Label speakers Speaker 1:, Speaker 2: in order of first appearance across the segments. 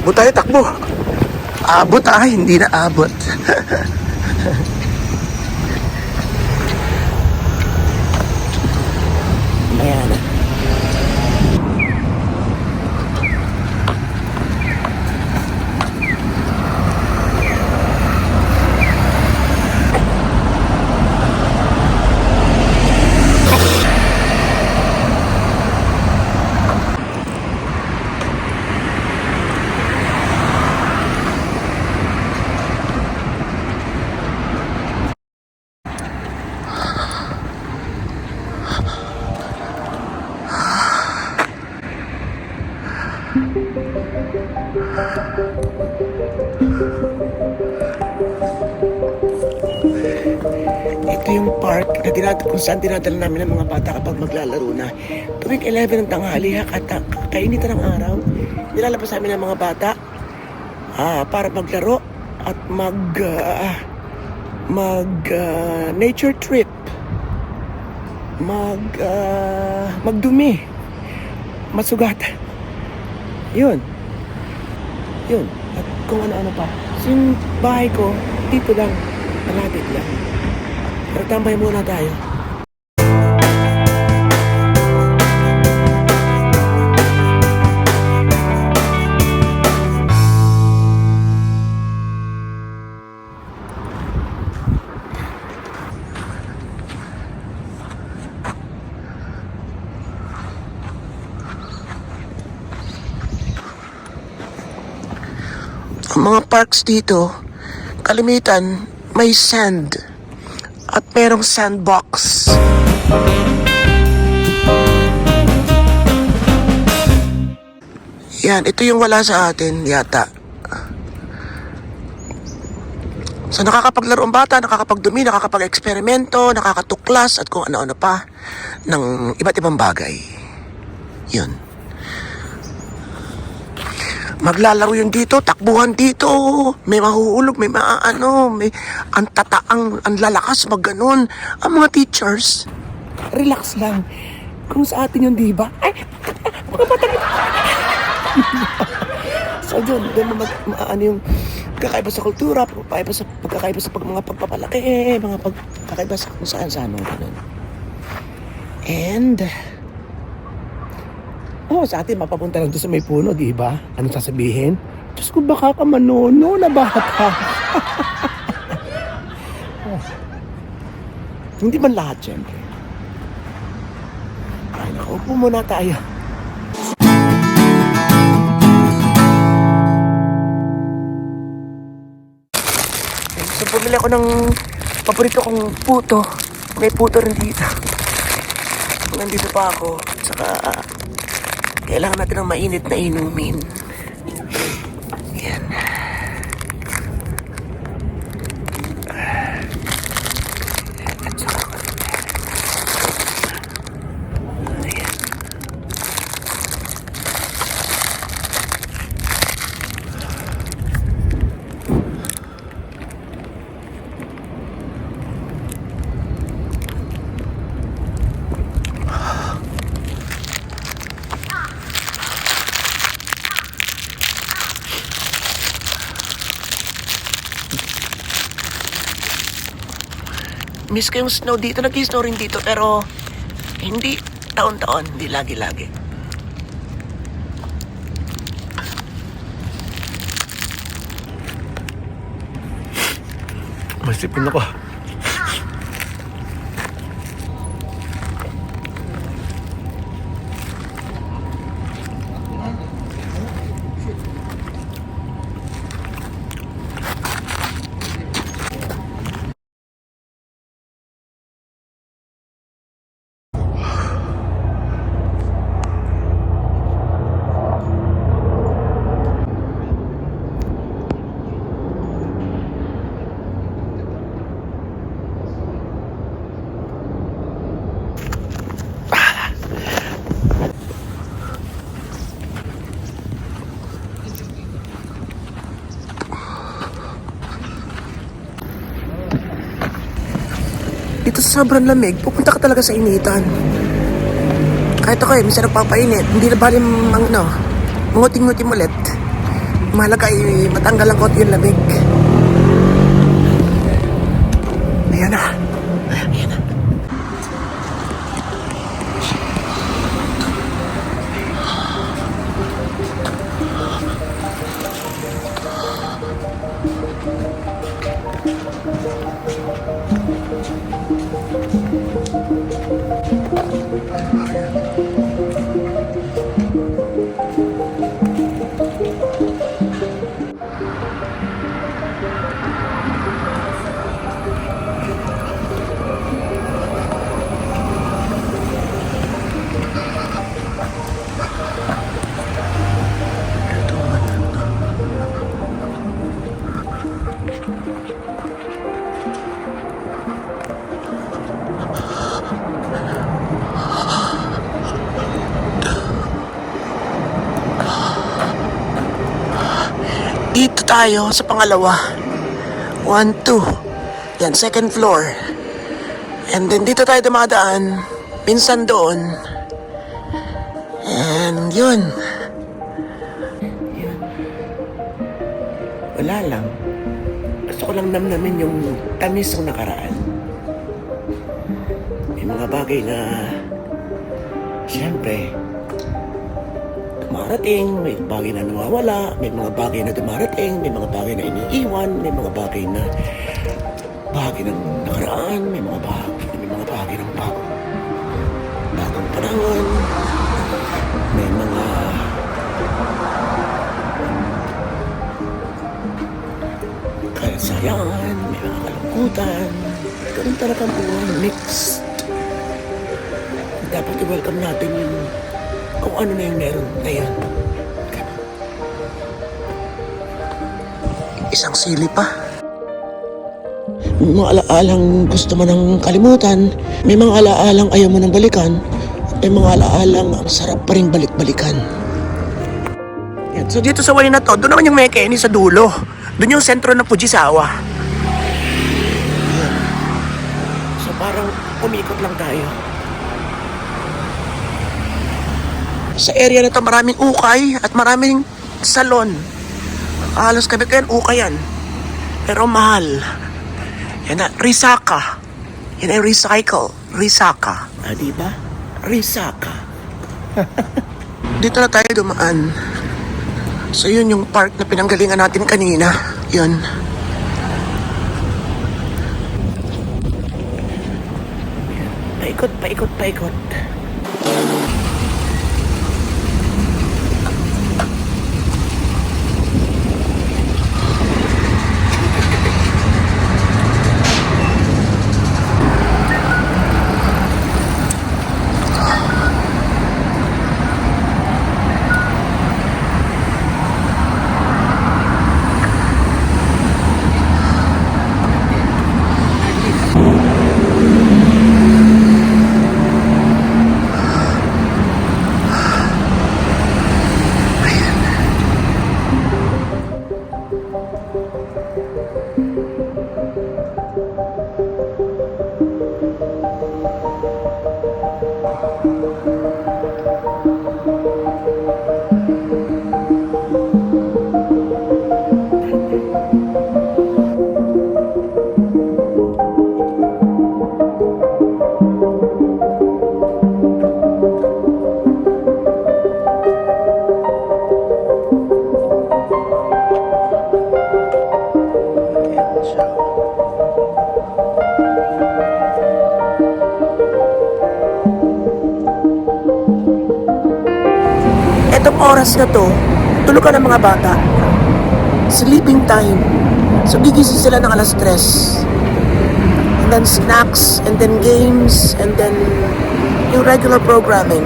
Speaker 1: Takbo tayo, takbo. Abot hindi na abot. Ayan. Ito yung park na kung saan dinadala namin ang mga bata kapag maglalaro na. Tuwing 11 ng tanghali at kainitan ng araw, nilalabas namin ang mga bata para maglaro at nature trip. Magdumi. Masugatan. Yun. At kung ano-ano pa. So yung bahay ko, dito lang. Malapit lang. Pero tambay muna tayo. Ang mga parks dito, kalimitan, may sand at merong sandbox. Yan, ito yung wala sa atin yata. So nakakapaglaro ang bata, nakakapagdumi, nakakapag-eksperimento, nakakatuklas at kung ano-ano pa ng iba't ibang bagay. Yun. Maglalaro yun dito, takbuhan dito, may mahuhulog, may maaano, may ang tataang, ang lalakas, magganon. Ang mga teachers, relax lang. Kung sa atin yun, diba? Ay, mga batang so doon ano yung kakaiba sa kultura, pagkakaiba sa mga pagpapalaki, mga pagkakaiba sa kung saan-saan, ganun. And sa atin, mapapunta lang doon sa may puno, di ba? Anong sasabihin? Diyos ko, baka ka manono na bata. Hindi man lahat, syempre. Ay, nakaupo muna tayo. So, pumili ako ng paborito kong puto. May puto rin dito. Nandito pa ako. Saka kailangan natin ng mainit na inumin. Yan. At saka ayan. Miss ko yung snow dito. Nag-snow rin dito pero hindi taon-taon. Hindi lagi-lagi. Masipin ako. Dito sa sobrang lamig, pupunta ka talaga sa initan. Kahit ako minsan nagpapainit, hindi na bali manguting-nguting ulit. Mahalaga ay matanggal ang konti yung lamig. Ayan na. Ayan na. Dito tayo sa pangalawa. 1, 2. Yan, second floor. And then dito tayo dumadaan. Minsan doon. And yun. Wala lang. Gusto ko lang namnamin yung tamis ng nakaraan. May mga bagay na siyempre dumarating, may bagay na nawawala, may mga bagay na dumarating, may mga bagay na iniiwan, may mga bagay na ng nakaraan, may mga bagay ng bagong panahon, may mga kasayangan, may mga kalungkutan. Ganun talaga ang buhay, mixed. Dapat i-welcome natin yung kung ano na yung meron ngayon. Isang sili pa. May mga alaalang gusto mo nang kalimutan. May mga alaalang ayaw mo nang balikan. May mga alaalang ang sarap pa rin balik-balikan. Yan. So dito sa way na to, doon naman yung Mekeni sa dulo. Doon yung sentro ng Fujisawa. Yan. So parang umikot lang tayo. Sa area na to maraming ukay at maraming salon. Halos kami kayan ukay yan. Pero mahal. Yan na, Risaka. Yan ay recycle. Risaka. Ah, diba? Risaka. Dito na tayo dumaan. So yun yung park na pinanggalingan natin kanina. Yun. Paikot, paikot, paikot. Etong oras na to, tulog ka ng mga bata. Sleeping time. So gigising sila ng alas 3. And then snacks, and then games, and then yung regular programming.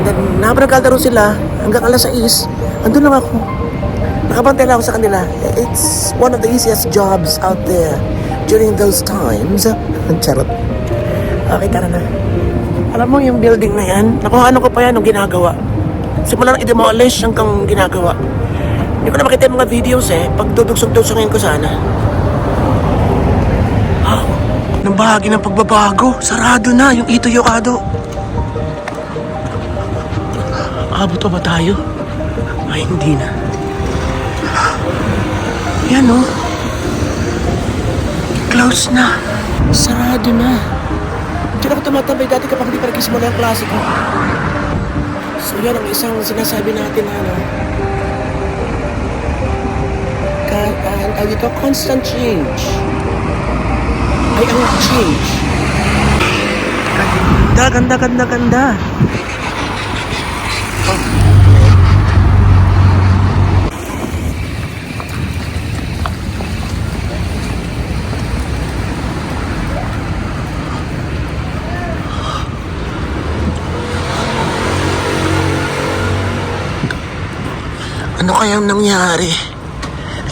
Speaker 1: And then habang naglalaro sila hanggang alas 6, andun lang ako. Nakabantay lang ako sa kanila. It's one of the easiest jobs out there during those times. Charot. Okay, tara na. Alam mo yung building na yan, nakuha ko pa yan nung ginagawa. Simula nang i-demolish hanggang ginagawa. Hindi ko na makita yung mga videos pag dudugsog-dugsogin ko sana. Nang bahagi ng pagbabago, sarado na yung Ito Yokado. Abot pa ba tayo? Ay, hindi na. Yan oh. Close na. Sarado na. Diyan ako tumatabay dati kapag hindi pa nagkisimula ang klase ko. So yan ang isang sinasabi natin na ano. Ang ito, constant change. Ay, ang change. Ganda. Ano kayang nangyari?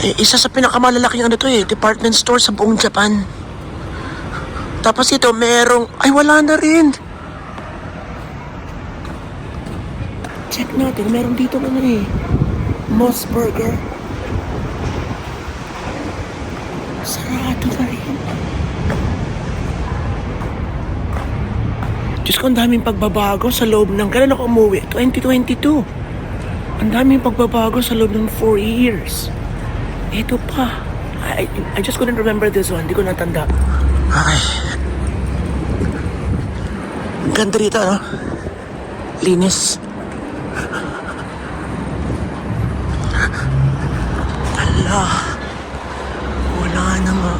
Speaker 1: Eh, isa sa pinakamalalaking ano to department store sa buong Japan. Tapos ito, merong... Ay, wala na rin. Check natin, meron dito ano Moss Burger. Sarado na rin. Diyos ko, ang daming pagbabago sa loob ng... Kailan ako umuwi? 2022. Ang daming pagbabago sa loob ng 4 years. Ito pa. I just couldn't remember this one. Hindi ko natanda. Ay. Ang ganda rito, no? Linis. Ala. Wala na nga.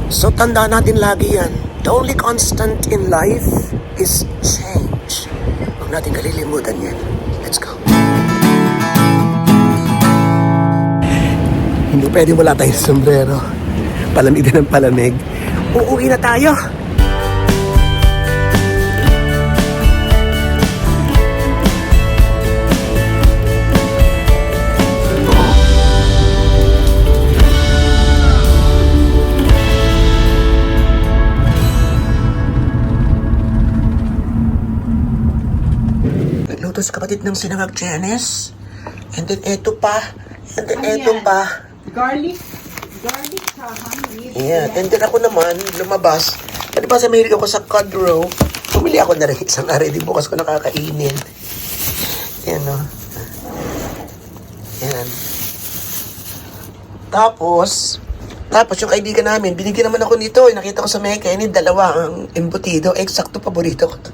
Speaker 1: So, tandaan natin lagi yan. The only constant in life is change. Huwag natin kalilimutan yan. Let's go. Hindi pwede wala tayong sombrero. Palamig din ng palamig. Uuwi na tayo. Nagluto si kapatid ng sinangag Janice. And then eto pa. And then eto pa.
Speaker 2: Garlic sa honey.
Speaker 1: Yeah, and then ako naman, lumabas. Ano ba sa mahilig ako sa cod roe? Pumili ako na rin isang ari. Di bukas ko nakakainin. Yan o. Yan. Tapos yung kaibigan namin, binigyan naman ako nito. Nakita ko sa Mecca, ini dalawa ang embutido. Eksakto, paborito ko to.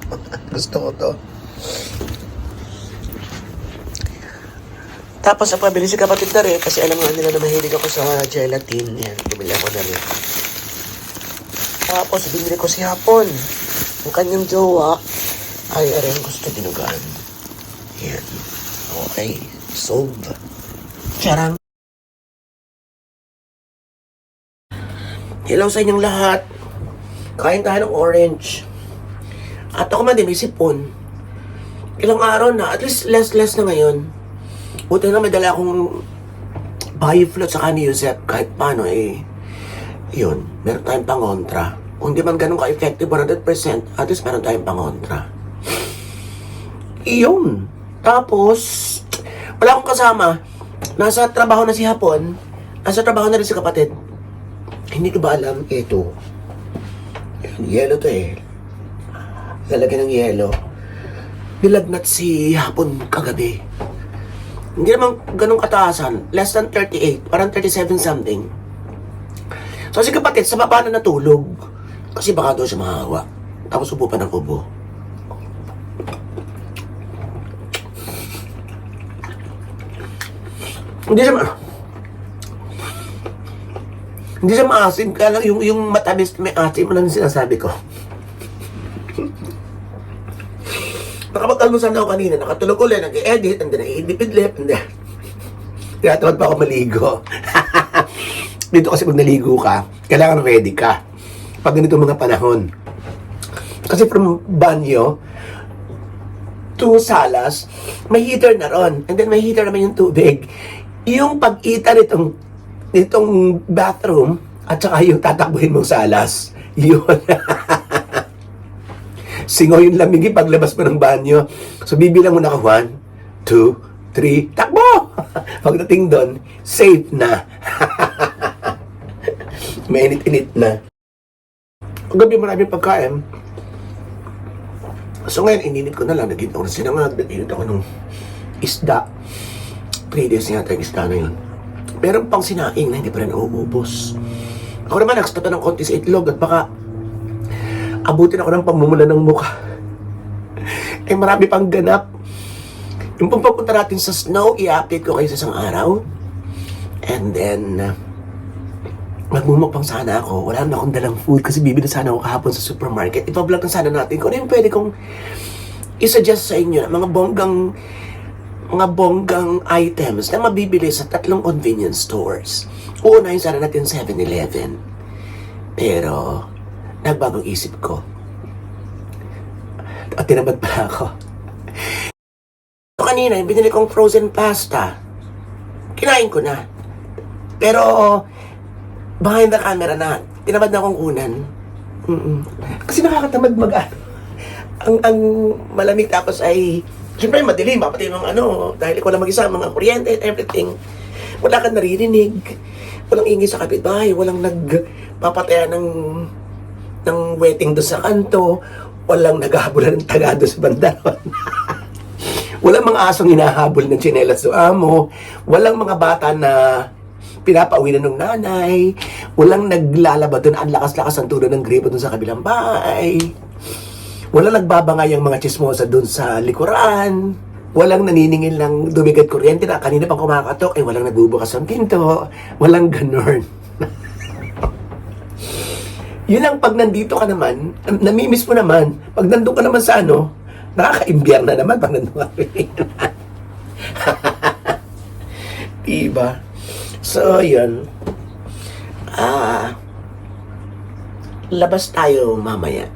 Speaker 1: Gusto ko to. Tapos ang pabili si kapatid na rin kasi alam nga nila na mahilig ako sa gelatin. Yan, bumili ako na rin. Tapos binili ko si Hapon. Ang kanyang jowa ay aring gusto dinugaan. Yan. Okay. Solve. Charang. Hello sa inyong lahat. Kain tayo ng orange. At ako man din may sipon. Ilang araw na, at least less na ngayon. Buti na may dala akong biofloat sa ni Yusef. Kahit paano yun, meron tayong pangontra. Kung di man ganun ka-effective 100%, at least meron tayong pangontra. Iyon. Tapos, wala akong kasama. Nasa trabaho na si Hapon. Nasa trabaho na rin si kapatid. Hindi ko ba alam ito? Yelo to Lalagyan ng yelo. Nilagnat si Hapon kagabi. Hindi naman ganun kataasan. Less than 38. Parang 37 something. So si kapatid, sa baba na natulog. Kasi baka daw siya mahawa. Tapos ubo pa ng ubo. Hindi siya maasim. Kaya lang yung matamis may asim lang sinasabi ko. Nakapag-almusal na ako kanina, nakatulog ulit, nag-edit, and then naiidlip-idlip, and then tinatamad pa ako maligo. Dito kasi pag naligo ka, kailangan ready ka. Pag ganito mga panahon. Kasi from banyo to salas, may heater na ron. And then may heater naman yung tubig. Yung pag-ita nitong bathroom, at saka yung tatakbuhin mong salas, yun. Singaw yung lamigi paglabas mo ng banyo. So, bibilang mo na ka 1, 2, 3, takbo! Pagdating doon, safe na. Mainit-init na. Kagabi maraming pagkain. So ngayon, ininit ko na lang. Naging ako ng sinangag. Nag-init ako ng isda. 3 days na yata yung isda na yun. Meron pang sinaing na hindi pa rin nauubos. Ako naman, nagstapa ng konti sa itlog at baka abutin ako ng pamumula ng mukha. Eh, marami pang ganap. Yung pagpapunta natin sa snow, i-update ko kayo sa isang araw. And then, magmumukbang sana ako. Wala na akong dalang food kasi bibili sana ako kahapon sa supermarket. Ipa-vlog na sana natin kung ano yung pwede kong isuggest sa inyo. Mga bonggang items na mabibili sa 3 convenience stores. Uunahin sana natin 7-Eleven. Pero, nagbagong isip ko. At tinamad pala ako. So, kanina, yung binili kong frozen pasta. Kinain ko na. Pero, behind the camera na, tinamad na akong kunan. Kasi nakakatamad ang malamig tapos ay, siyempre madilim, papatay ng dahil ikaw lang mag-isa, mga kuryente and everything. Wala kang naririnig. Walang ingay sa kapitbahay. Walang nagpapataya ng wedding doon sa kanto. Walang naghahabulan ng taga doon sa bandaron. Walang mga asong hinahabol ng tsinelas sa amo. Walang mga bata na pinapauwi na ng nanay. Walang naglalaba doon. Ang lakas-lakas ang tulo ng gripo doon sa kabilang bahay. Walang nagbabangay ang mga chismosa doon sa likuran. Walang naniningil ng dumigad kuryente na kanina pang kumakatok. Walang nagbubukas ng pinto. Walang ganon. Yun lang, pag nandito ka naman, namimiss mo naman. Pag nandun ka naman sa nakaka-imbyar na naman pag nandun ka. Diba? So, yun. Labas tayo mamaya.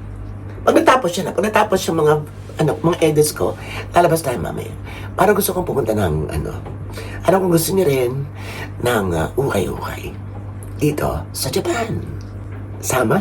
Speaker 1: Pag natapos yung mga edits ko, lalabas tayo mamaya. Para gusto kong pupunta ng, kung gusto niyo rin ng ukay-ukay. Dito, sa Japan. Sama?